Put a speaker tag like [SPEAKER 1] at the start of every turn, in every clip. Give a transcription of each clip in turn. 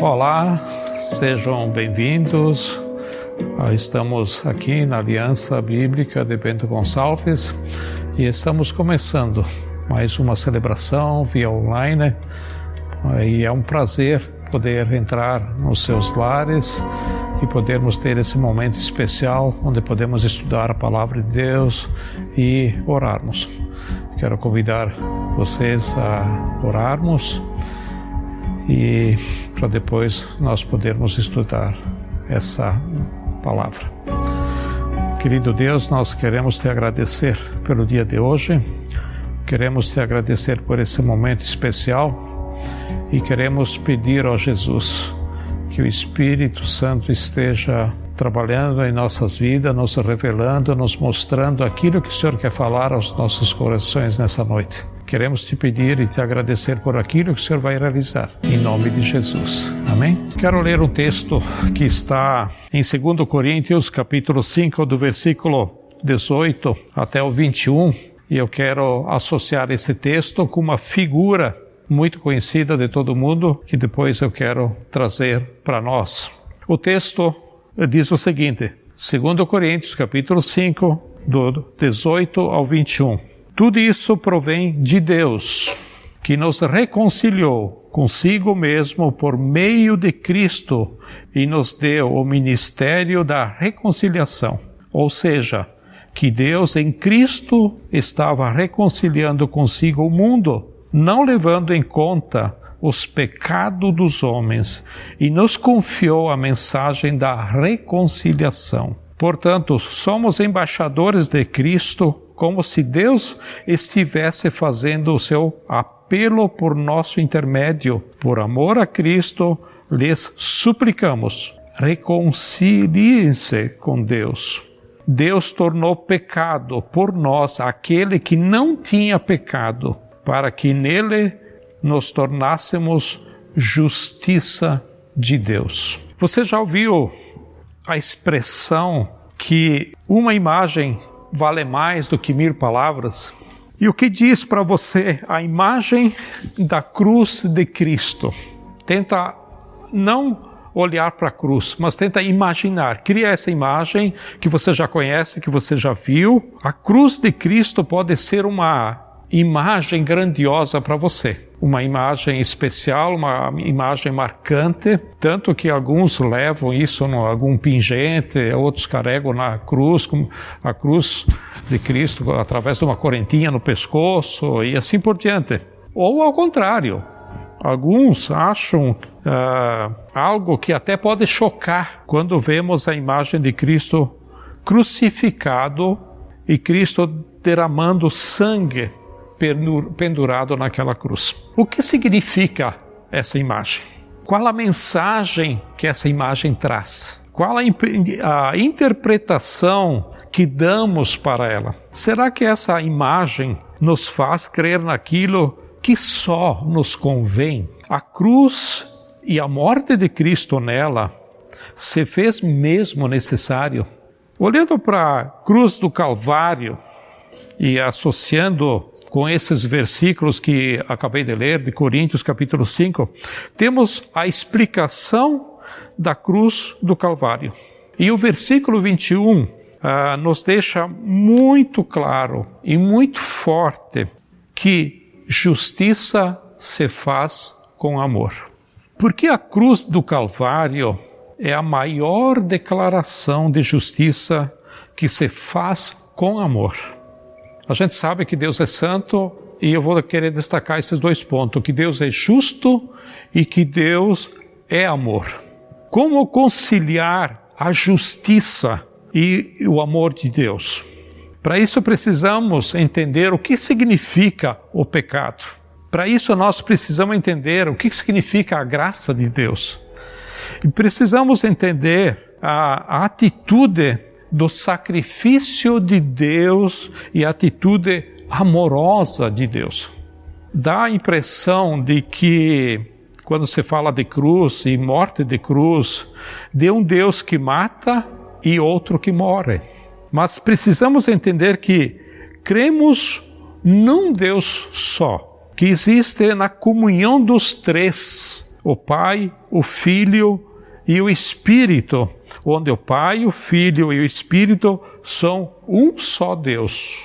[SPEAKER 1] Olá, sejam bem-vindos. Estamos aqui na Aliança Bíblica de Bento Gonçalves e estamos começando mais uma celebração via online. E é um prazer poder entrar nos seus lares e podermos ter esse momento especial onde podemos estudar a Palavra de Deus e orarmos. Quero convidar vocês a orarmos e para depois nós podermos estudar essa palavra. Querido Deus, nós queremos te agradecer pelo dia de hoje, queremos te agradecer por esse momento especial e queremos pedir ao Jesus que o Espírito Santo esteja trabalhando em nossas vidas, nos revelando, nos mostrando aquilo que o Senhor quer falar aos nossos corações nessa noite. Queremos te pedir e te agradecer por aquilo que o Senhor vai realizar, em nome de Jesus. Amém? Quero ler um texto que está em 2 Coríntios, capítulo 5, do versículo 18 até o 21, e eu quero associar esse texto com uma figura muito conhecida de todo mundo, que depois eu quero trazer para nós. O texto diz o seguinte, 2 Coríntios, capítulo 5, do 18 ao 21. Tudo isso provém de Deus, que nos reconciliou consigo mesmo por meio de Cristo e nos deu o ministério da reconciliação. Ou seja, que Deus em Cristo estava reconciliando consigo o mundo, não levando em conta os pecados dos homens, e nos confiou a mensagem da reconciliação. Portanto, somos embaixadores de Cristo, como se Deus estivesse fazendo o seu apelo por nosso intermédio. Por amor a Cristo, lhes suplicamos, reconciliem-se com Deus. Deus tornou pecado por nós aquele que não tinha pecado, para que nele nos tornássemos justiça de Deus. Você já ouviu a expressão que uma imagem vale mais do que 1000 palavras? E o que diz para você a imagem da cruz de Cristo? Tenta não olhar para a cruz, mas tenta imaginar. Cria essa imagem que você já conhece, que você já viu. A cruz de Cristo pode ser uma imagem grandiosa para você. Uma imagem especial, uma imagem marcante, tanto que alguns levam isso em algum pingente, outros carregam na cruz, como a cruz de Cristo através de uma correntinha no pescoço e assim por diante. Ou ao contrário, alguns acham algo que até pode chocar quando vemos a imagem de Cristo crucificado e Cristo derramando sangue pendurado naquela cruz. O que significa essa imagem? Qual a mensagem que essa imagem traz? Qual a interpretação que damos para ela? Será que essa imagem nos faz crer naquilo que só nos convém? A cruz e a morte de Cristo nela se fez mesmo necessário. Olhando para a cruz do Calvário e associando com esses versículos que acabei de ler, de Coríntios capítulo 5, temos a explicação da cruz do Calvário. E o versículo 21 nos deixa muito claro e muito forte que justiça se faz com amor. Porque a cruz do Calvário é a maior declaração de justiça que se faz com amor. A gente sabe que Deus é santo e eu vou querer destacar esses dois pontos, que Deus é justo e que Deus é amor. Como conciliar a justiça e o amor de Deus? Para isso precisamos entender o que significa o pecado. Para isso nós precisamos entender o que significa a graça de Deus. E precisamos entender a atitude do sacrifício de Deus e a atitude amorosa de Deus. Dá a impressão de que, quando se fala de cruz e morte de cruz, de um Deus que mata e outro que morre. Mas precisamos entender que cremos num Deus só, que existe na comunhão dos três, o Pai, o Filho e o Espírito, onde o Pai, o Filho e o Espírito são um só Deus.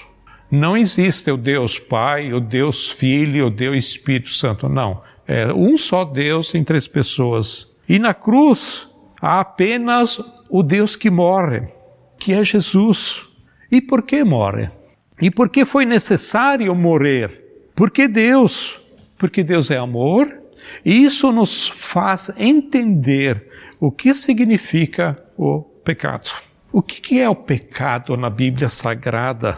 [SPEAKER 1] Não existe o Deus Pai, o Deus Filho, o Deus Espírito Santo, não. É um só Deus em 3 pessoas. E na cruz há apenas o Deus que morre, que é Jesus. E por que morre? E por que foi necessário morrer? Porque Deus é amor, e isso nos faz entender o que significa o pecado. O que é o pecado na Bíblia Sagrada?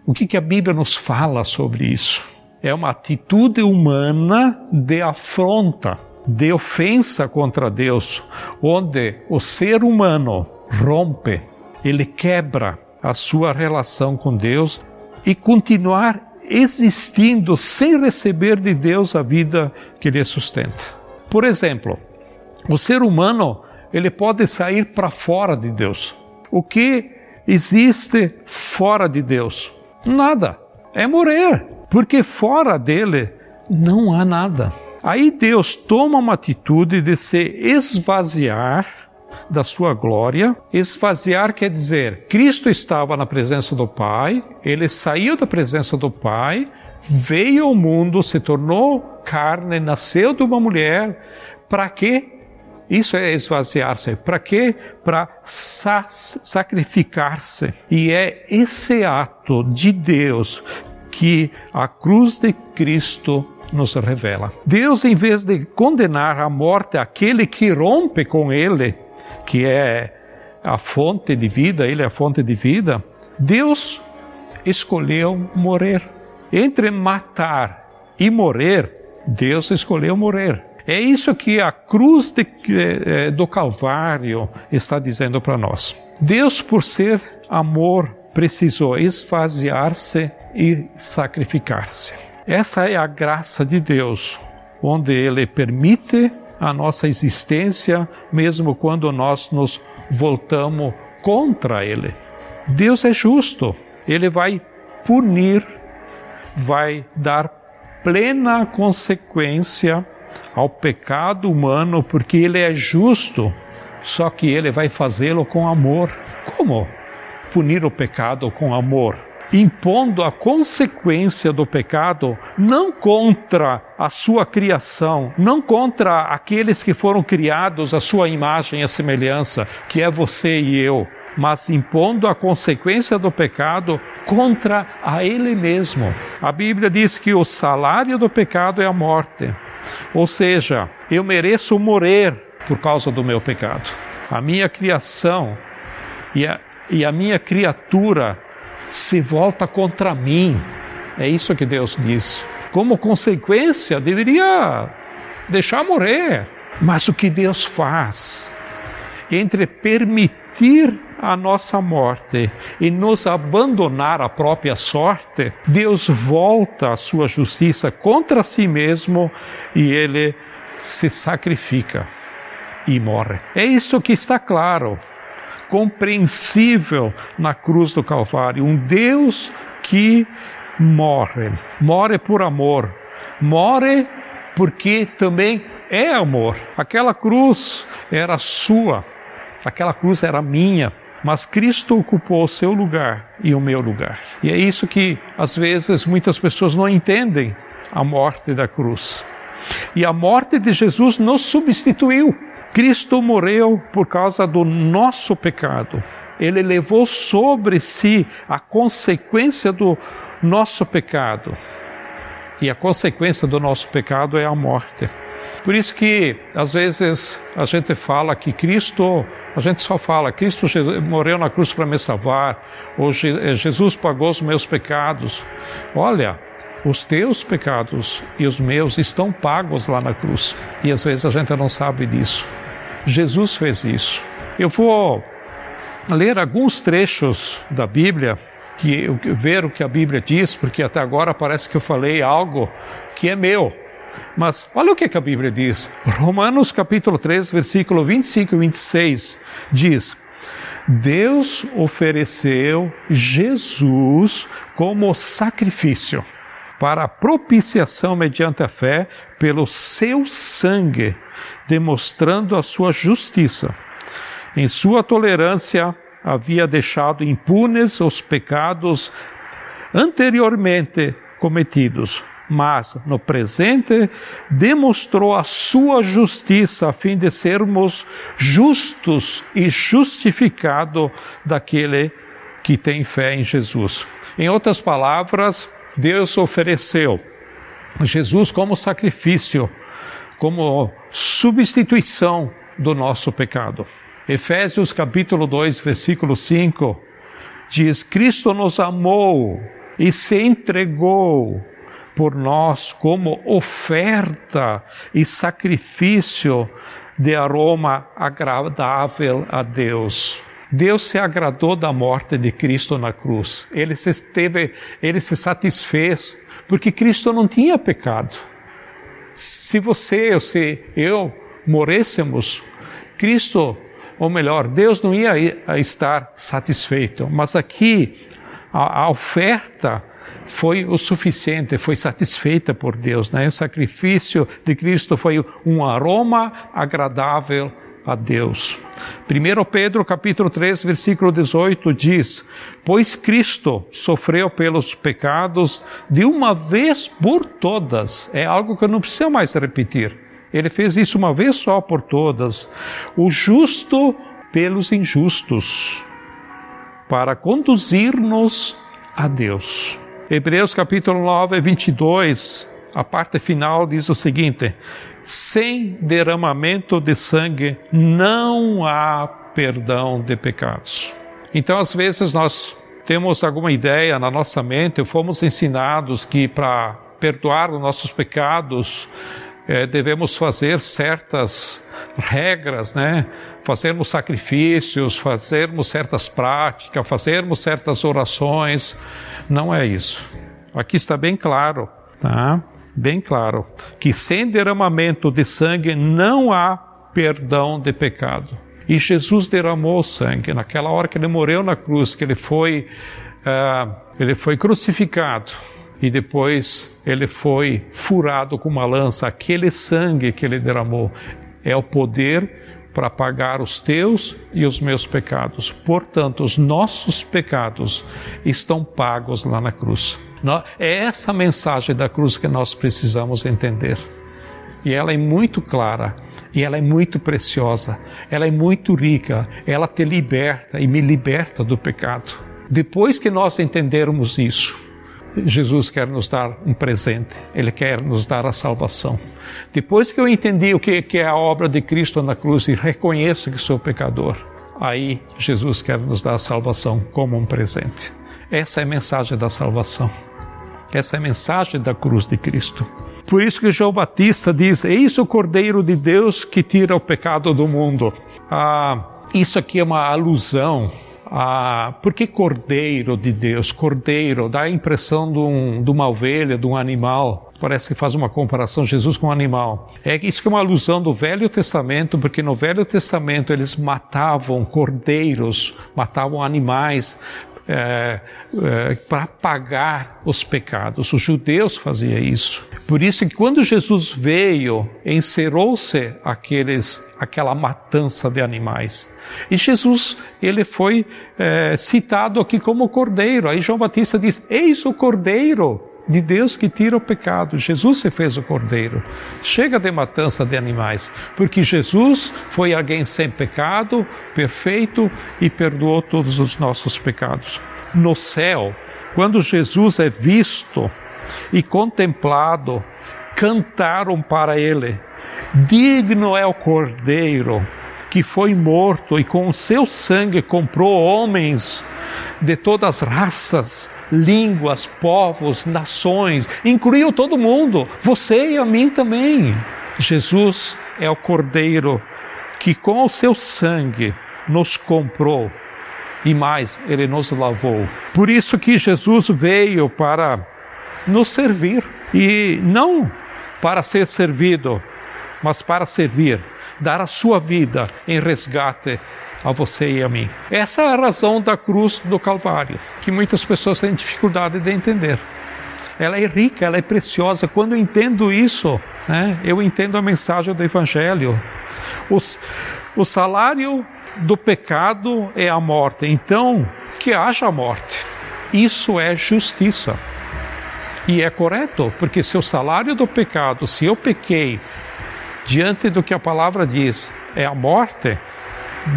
[SPEAKER 1] O que a Bíblia nos fala sobre isso? É uma atitude humana de afronta, de ofensa contra Deus, onde o ser humano rompe, ele quebra a sua relação com Deus e continuar existindo sem receber de Deus a vida que lhe sustenta. Por exemplo, o ser humano, ele pode sair para fora de Deus. O que existe fora de Deus? Nada. É morrer, porque fora dele não há nada. Aí Deus toma uma atitude de se esvaziar da sua glória. Esvaziar quer dizer, Cristo estava na presença do Pai, ele saiu da presença do Pai, veio ao mundo, se tornou carne, nasceu de uma mulher. Para quê? Isso é esvaziar-se. Para quê? Para sacrificar-se. E é esse ato de Deus que a cruz de Cristo nos revela. Deus, em vez de condenar à morte aquele que rompe com ele, que é a fonte de vida, ele é a fonte de vida, Deus escolheu morrer. Entre matar e morrer, Deus escolheu morrer. É isso que a cruz do Calvário está dizendo para nós. Deus, por ser amor, precisou esvaziar-se e sacrificar-se. Essa é a graça de Deus, onde Ele permite a nossa existência, mesmo quando nós nos voltamos contra Ele. Deus é justo, Ele vai punir, vai dar plena consequência ao pecado humano, porque Ele é justo, só que Ele vai fazê-lo com amor. Como punir o pecado com amor? Impondo a consequência do pecado não contra a sua criação, não contra aqueles que foram criados à sua imagem e semelhança, que é você e eu, mas impondo a consequência do pecado contra a Ele mesmo. A Bíblia diz que o salário do pecado é a morte. Ou seja, eu mereço morrer por causa do meu pecado. A minha criação e a minha criatura se volta contra mim. É isso que Deus diz. Como consequência, deveria deixar morrer. Mas o que Deus faz? Entre permitir a nossa morte e nos abandonar à própria sorte, Deus volta a sua justiça contra si mesmo e Ele se sacrifica e morre. É isso que está claro, compreensível na cruz do Calvário. Um Deus que morre por amor, morre porque também é amor. Aquela cruz era sua, aquela cruz era minha, mas Cristo ocupou o seu lugar e o meu lugar. E é isso que, às vezes, muitas pessoas não entendem a morte da cruz. E a morte de Jesus nos substituiu. Cristo morreu por causa do nosso pecado. Ele levou sobre si a consequência do nosso pecado. E a consequência do nosso pecado é a morte. Por isso que, às vezes, a gente fala que a gente só fala, Cristo morreu na cruz para me salvar, ou Jesus pagou os meus pecados. Olha, os teus pecados e os meus estão pagos lá na cruz. E às vezes a gente não sabe disso. Jesus fez isso. Eu vou ler alguns trechos da Bíblia, ver o que a Bíblia diz, porque até agora parece que eu falei algo que é meu. Mas olha o que a Bíblia diz. Romanos capítulo 3, versículo 25 e 26 diz: Deus ofereceu Jesus como sacrifício para a propiciação mediante a fé pelo seu sangue, demonstrando a sua justiça. Em sua tolerância, havia deixado impunes os pecados anteriormente cometidos, mas no presente demonstrou a sua justiça a fim de sermos justos e justificados daquele que tem fé em Jesus. Em outras palavras, Deus ofereceu Jesus como sacrifício, como substituição do nosso pecado. Efésios capítulo 2, versículo 5, diz: Cristo nos amou e se entregou por nós como oferta e sacrifício de aroma agradável a Deus. Deus se agradou da morte de Cristo na cruz. Ele se satisfez, porque Cristo não tinha pecado. Se você ou se eu morrêssemos, Cristo, ou melhor, Deus não ia estar satisfeito. Mas aqui, a oferta foi o suficiente, foi satisfeita por Deus, né? O sacrifício de Cristo foi um aroma agradável a Deus. 1 Pedro capítulo 3, versículo 18 diz: pois Cristo sofreu pelos pecados de uma vez por todas. É algo que eu não preciso mais repetir. Ele fez isso uma vez só por todas. O justo pelos injustos, para conduzir-nos a Deus. Hebreus capítulo 9, 22, a parte final diz o seguinte: sem derramamento de sangue não há perdão de pecados. Então, às vezes nós temos alguma ideia na nossa mente, fomos ensinados que para perdoar os nossos pecados devemos fazer certas regras, né? Fazermos sacrifícios, fazermos certas práticas, fazermos certas orações. Não é isso. Aqui está bem claro, tá? Bem claro, que sem derramamento de sangue não há perdão de pecado. E Jesus derramou sangue naquela hora que ele morreu na cruz, que ele foi crucificado e depois ele foi furado com uma lança. Aquele sangue que ele derramou é o poder para pagar os teus e os meus pecados. Portanto, os nossos pecados estão pagos lá na cruz. É essa mensagem da cruz que nós precisamos entender. E ela é muito clara, e ela é muito preciosa, ela é muito rica, ela te liberta e me liberta do pecado. Depois que nós entendermos isso, Jesus quer nos dar um presente, Ele quer nos dar a salvação. Depois que eu entendi o que é a obra de Cristo na cruz e reconheço que sou pecador, aí Jesus quer nos dar a salvação como um presente. Essa é a mensagem da salvação. Essa é a mensagem da cruz de Cristo. Por isso que João Batista diz: eis o Cordeiro de Deus que tira o pecado do mundo. Isso aqui é uma alusão. Por que Cordeiro de Deus? Cordeiro dá a impressão de uma ovelha, de um animal. Parece que faz uma comparação Jesus com um animal. Isso que é uma alusão do Velho Testamento, porque no Velho Testamento eles matavam cordeiros, matavam animais para pagar os pecados. Os judeus faziam isso. Por isso que quando Jesus veio, encerrou-se aquela matança de animais. E Jesus, ele foi citado aqui como cordeiro. Aí João Batista diz: eis o Cordeiro de Deus que tira o pecado. Jesus se fez o cordeiro. Chega de matança de animais, porque Jesus foi alguém sem pecado, perfeito, e perdoou todos os nossos pecados. No céu, quando Jesus é visto e contemplado, cantaram para ele: digno é o Cordeiro que foi morto e com o seu sangue comprou homens de todas as raças, línguas, povos, nações, incluiu todo mundo, você e a mim também. Jesus é o Cordeiro que com o seu sangue nos comprou e mais, ele nos lavou. Por isso que Jesus veio para nos servir, e não para ser servido, mas para servir, dar a sua vida em resgate a você e a mim. Essa é a razão da cruz do Calvário, que muitas pessoas têm dificuldade de entender. ela é rica, ela é preciosa. Quando eu entendo isso, né, eu entendo a mensagem do Evangelho. O salário do pecado é a morte, então que haja morte. Isso é justiça. E é correto, porque se o salário do pecado, se eu pequei, diante do que a palavra diz, é a morte,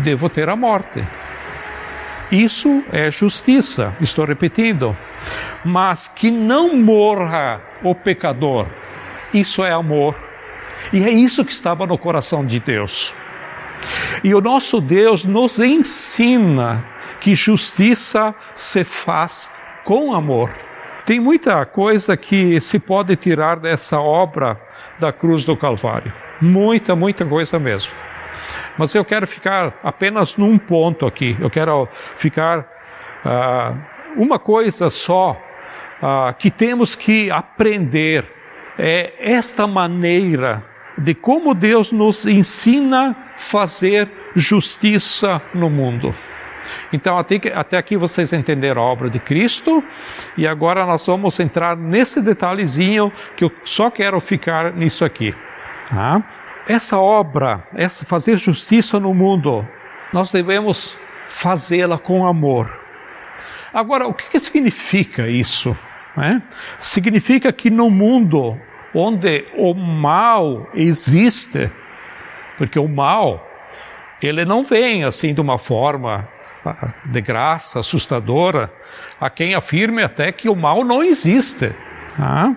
[SPEAKER 1] devo ter a morte. Isso é justiça, estou repetindo. Mas que não morra o pecador, isso é amor. E é isso que estava no coração de Deus. E o nosso Deus nos ensina que justiça se faz com amor. Tem muita coisa que se pode tirar dessa obra da cruz do Calvário. Muita coisa mesmo. Mas eu quero ficar apenas num ponto aqui. Eu quero ficar uma coisa só que temos que aprender. É esta maneira de como Deus nos ensina a fazer justiça no mundo. Então, até aqui vocês entenderam a obra de Cristo, e agora nós vamos entrar nesse detalhezinho que eu só quero ficar nisso aqui. Tá? Essa obra, fazer justiça no mundo, nós devemos fazê-la com amor. Agora, o que significa isso? Significa que no mundo onde o mal existe, porque o mal, ele não vem assim de uma forma de graça, assustadora, a quem afirme até que o mal não existe. Tá?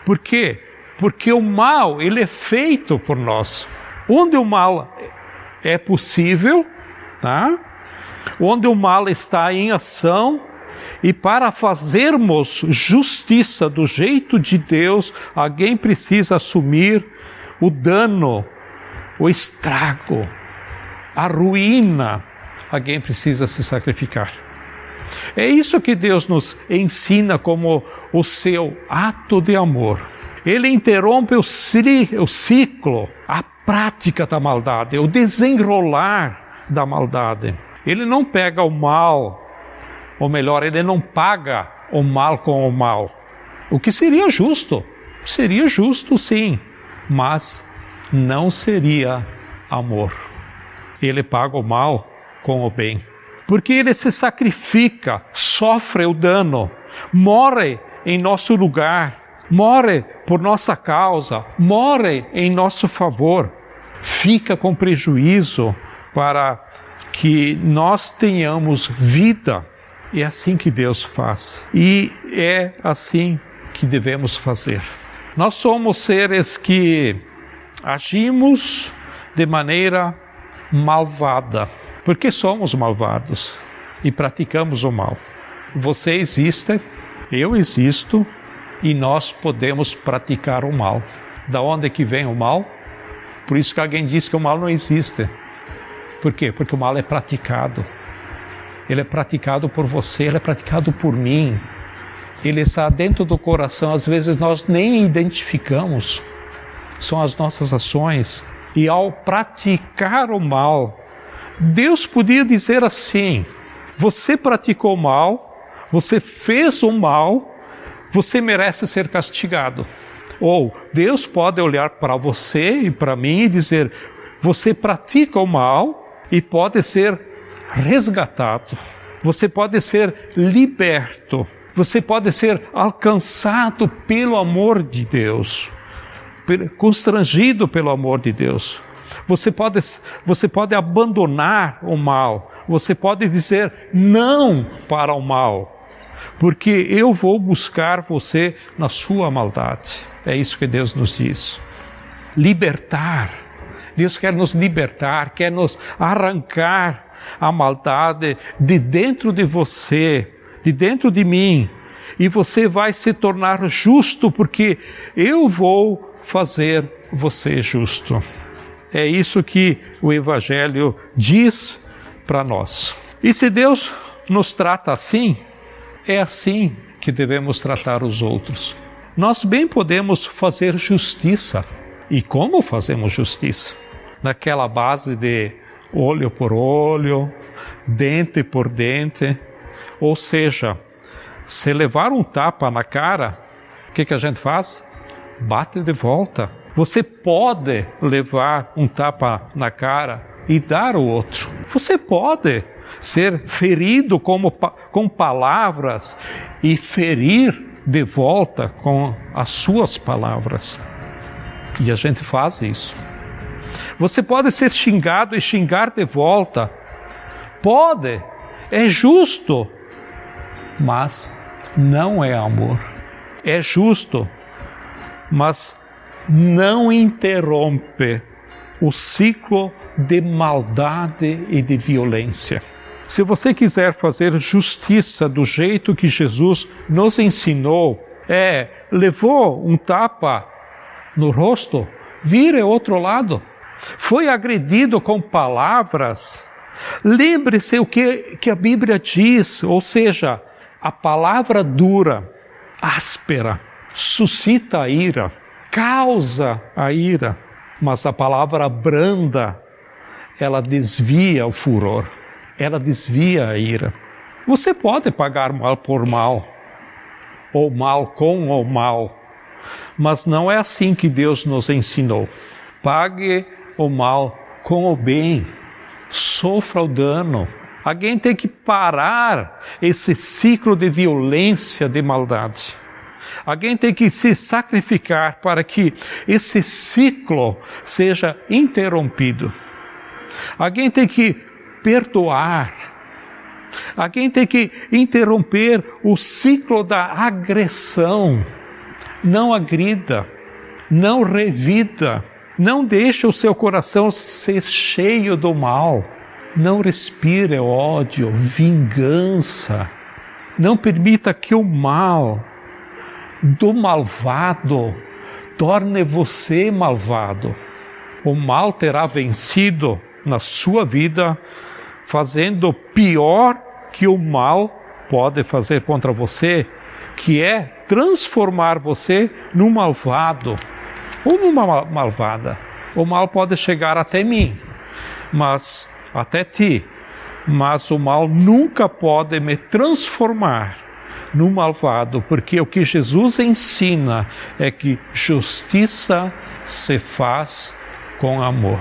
[SPEAKER 1] Por quê? Porque o mal, ele é feito por nós. Onde o mal é possível, tá? Onde o mal está em ação, e para fazermos justiça do jeito de Deus, alguém precisa assumir o dano, o estrago, a ruína. Alguém precisa se sacrificar. É isso que Deus nos ensina como o seu ato de amor. Ele interrompe o ciclo, a prática da maldade, o desenrolar da maldade. Ele não pega o mal, ou melhor, ele não paga o mal com o mal. O que seria justo? Seria justo sim, mas não seria amor. Ele paga o mal com o bem. Porque ele se sacrifica, sofre o dano, morre em nosso lugar, morre por nossa causa, morre em nosso favor, fica com prejuízo para que nós tenhamos vida. É assim que Deus faz. E é assim que devemos fazer. Nós somos seres que agimos de maneira malvada. Porque somos malvados e praticamos o mal. Você existe, eu existo, e nós podemos praticar o mal. Da onde que vem o mal? Por isso que alguém diz que o mal não existe. Por quê? Porque o mal é praticado. Ele é praticado por você, ele é praticado por mim. Ele está dentro do coração, às vezes nós nem identificamos. São as nossas ações. E ao praticar o mal, Deus podia dizer assim: você praticou o mal, você fez o mal, você merece ser castigado. Ou Deus pode olhar para você e para mim e dizer: você pratica o mal e pode ser resgatado. Você pode ser liberto. Você pode ser alcançado pelo amor de Deus, constrangido pelo amor de Deus. Você pode abandonar o mal. Você pode dizer não para o mal, porque eu vou buscar você na sua maldade. É isso que Deus nos diz. Libertar. Deus quer nos libertar, quer nos arrancar a maldade de dentro de você, de dentro de mim. E você vai se tornar justo, porque eu vou fazer você justo. É isso que o Evangelho diz para nós. E se Deus nos trata assim, é assim que devemos tratar os outros. Nós bem podemos fazer justiça. E como fazemos justiça? Naquela base de olho por olho, dente por dente. Ou seja, se levar um tapa na cara, que a gente faz? Bate de volta. Você pode levar um tapa na cara e dar o outro. Você pode ser ferido com palavras e ferir de volta com as suas palavras. E a gente faz isso. Você pode ser xingado e xingar de volta. Pode, é justo, mas não é amor. É justo, mas não interrompe o ciclo de maldade e de violência. Se você quiser fazer justiça do jeito que Jesus nos ensinou, levou um tapa no rosto, vire ao outro lado. Foi agredido com palavras, lembre-se o que a Bíblia diz, ou seja, a palavra dura, áspera, suscita a ira, causa a ira, mas a palavra branda, ela desvia o furor, ela desvia a ira. Você pode pagar mal por mal, ou mal com o mal, mas não é assim que Deus nos ensinou. Pague o mal com o bem, sofra o dano. Alguém tem que parar esse ciclo de violência, de maldade. Alguém tem que se sacrificar para que esse ciclo seja interrompido. Alguém tem que perdoar. Alguém tem que interromper o ciclo da agressão. Não agrida, não revida, não deixe o seu coração ser cheio do mal. Não respire ódio, vingança. Não permita que o mal do malvado torne você malvado. O mal terá vencido na sua vida, fazendo pior que o mal pode fazer contra você, que é transformar você num malvado ou numa malvada. O mal pode chegar até mim, até ti, mas o mal nunca pode me transformar num malvado, porque o que Jesus ensina é que justiça se faz com amor.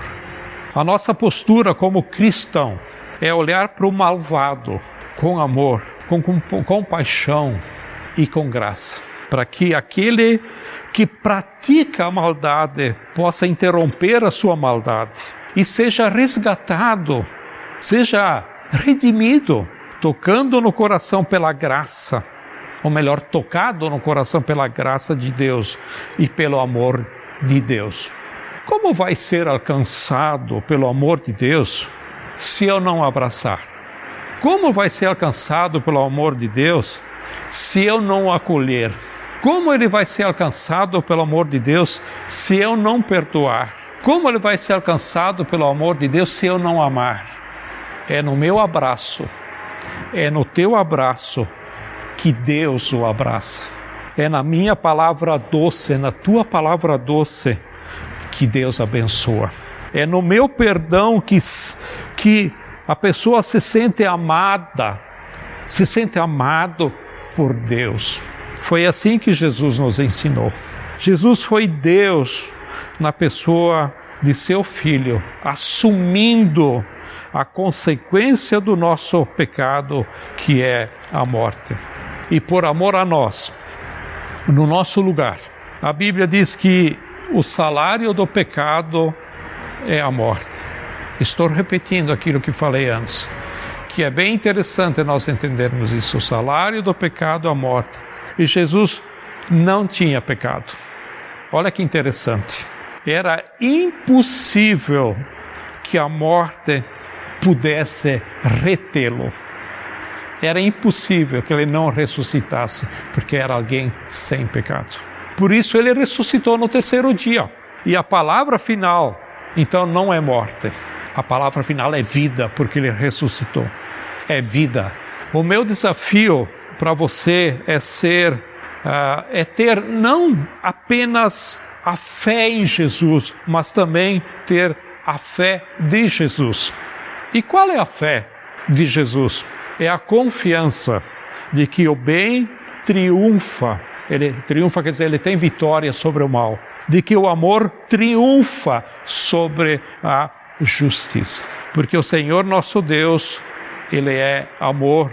[SPEAKER 1] A nossa postura como cristão é olhar para o malvado com amor, com compaixão e com graça, para que aquele que pratica a maldade possa interromper a sua maldade e seja resgatado, seja redimido, tocando no coração pela graça, ou melhor, tocado no coração pela graça de Deus e pelo amor de Deus. Como vai ser alcançado pelo amor de Deus se eu não abraçar? Como vai ser alcançado pelo amor de Deus se eu não acolher? Como ele vai ser alcançado pelo amor de Deus se eu não perdoar? Como ele vai ser alcançado pelo amor de Deus se eu não amar? É no meu abraço, é no teu abraço que Deus o abraça. É na minha palavra doce, na tua palavra doce, que Deus abençoa. É no meu perdão que a pessoa se sente amada, se sente amado por Deus. Foi assim que Jesus nos ensinou. Jesus foi Deus na pessoa de seu Filho, assumindo a consequência do nosso pecado, que é a morte. E por amor a nós, no nosso lugar, a Bíblia diz que o salário do pecado é a morte. Estou repetindo aquilo que falei antes, que é bem interessante nós entendermos isso. O salário do pecado é a morte. E Jesus não tinha pecado. Olha que interessante. Era impossível que a morte pudesse retê-lo. Era impossível que ele não ressuscitasse, porque era alguém sem pecado. Por isso ele ressuscitou no terceiro dia. E a palavra final, então, não é morte. A palavra final é vida, porque ele ressuscitou. É vida. O meu desafio para você é ter não apenas a fé em Jesus, mas também ter a fé de Jesus. E qual é a fé de Jesus? É a confiança de que o bem triunfa ele triunfa, quer dizer, ele tem vitória sobre o mal. De que o amor triunfa sobre a justiça. Porque o Senhor nosso Deus, Ele é amor.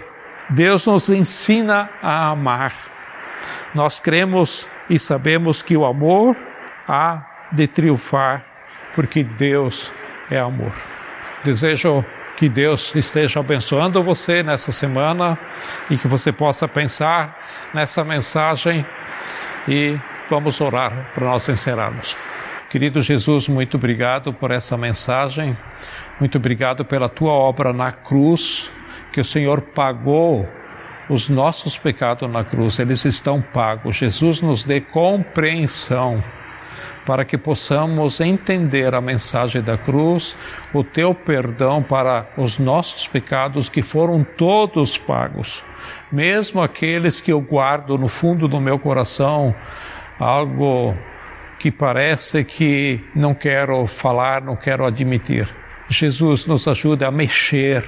[SPEAKER 1] Deus nos ensina a amar. Nós cremos e sabemos que o amor há de triunfar, porque Deus é amor. Desejo que Deus esteja abençoando você nessa semana e que você possa pensar nessa mensagem e vamos orar para nós encerrarmos. Querido Jesus, muito obrigado por essa mensagem, muito obrigado pela Tua obra na cruz, que o Senhor pagou os nossos pecados na cruz, eles estão pagos. Jesus nos dê compreensão para que possamos entender a mensagem da cruz, o Teu perdão para os nossos pecados que foram todos pagos, mesmo aqueles que eu guardo no fundo do meu coração, algo que parece que não quero falar, não quero admitir. Jesus nos ajuda a mexer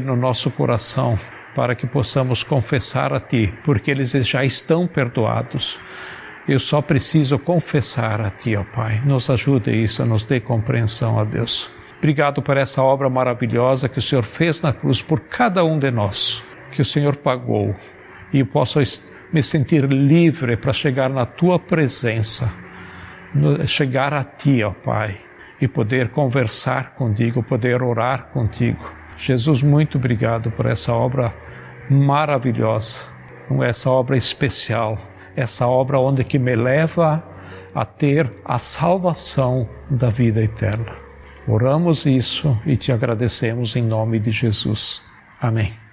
[SPEAKER 1] no nosso coração, para que possamos confessar a Ti, porque eles já estão perdoados. Eu só preciso confessar a Ti, ó Pai. Nos ajude isso, nos dê compreensão, ó Deus. Obrigado por essa obra maravilhosa que o Senhor fez na cruz por cada um de nós, que o Senhor pagou, e eu posso me sentir livre para chegar na Tua presença, chegar a Ti, ó Pai, e poder conversar contigo, poder orar contigo. Jesus, muito obrigado por essa obra maravilhosa, essa obra especial, essa obra onde que me leva a ter a salvação da vida eterna. Oramos isso e Te agradecemos em nome de Jesus. Amém.